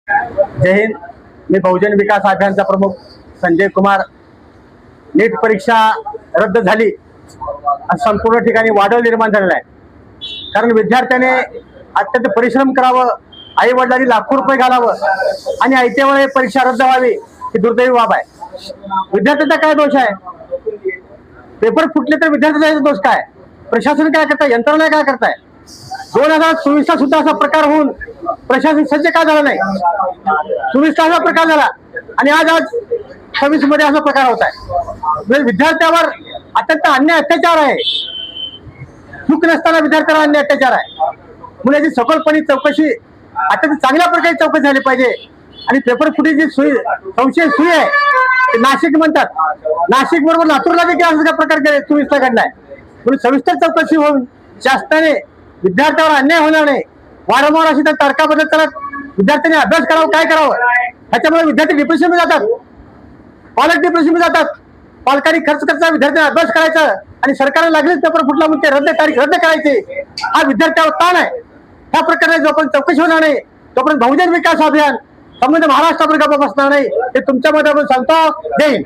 जय हिंद. मी बहुजन विकास अभियानचा प्रमुख संजय कुमार. नीट परीक्षा रद्द झाली, संपूर्ण ठिकाणी वादळ निर्माण झालेला आहे. कारण विद्यार्थ्याने अत्यंत परिश्रम करावं, आई वडिलांनी लाखो रुपये घालावं आणि ऐत्या वेळी परीक्षा रद्द व्हावी ही दुर्दैवी बाब आहे. विद्यार्थ्याचा काय दोष आहे? पेपर फुटले तर विद्यार्थ्याचा दोष काय? प्रशासन काय करताय? यंत्रणा काय करताय? 2024 सुद्धा असा प्रकार होऊन प्रशासन सज्ज का झालं नाही? 24 असा प्रकार झाला आणि आज 26 मध्ये असा प्रकार होत आहे. विद्यार्थ्यावर अत्यंत अन्याय अत्याचार आहे. चूक नसताना विद्यार्थ्यावर अन्याय अत्याचार आहे. म्हणून याची सखोलपणे चौकशी अत्यंत चांगल्या प्रकारे चौकशी झाली पाहिजे. आणि पेपर फुटीची संशय सुई आहे ते नाशिक म्हणतात. नाशिक बरोबर लातूरला देखील असा प्रकार 24 घडलाय. म्हणून सविस्तर चौकशी होऊन शासनाने विद्यार्थ्यावर अन्याय होणार नाही, वारंवार अशी तर तर्काबद्दल करत विद्यार्थ्यांनी अभ्यास करावा. काय करावं? ह्याच्यामुळे विद्यार्थी डिप्रेशनमध्ये जातात, पालक डिप्रेशनमध्ये जातात. पालकांनी खर्च करता विद्यार्थ्यांना अभ्यास करायचा आणि सरकारने लागलीच पेपर फुटला म्हणून ते तारीख रद्द करायची, हा विद्यार्थ्यावर ताण आहे. ह्या प्रकारे जोपर्यंत चौकशी होणार नाही तोपर्यंत बहुजन विकास अभियान संबंध महाराष्ट्रावर गप्प बसणार नाही, हे तुमच्या मध्ये सांगतो. जय हिंद.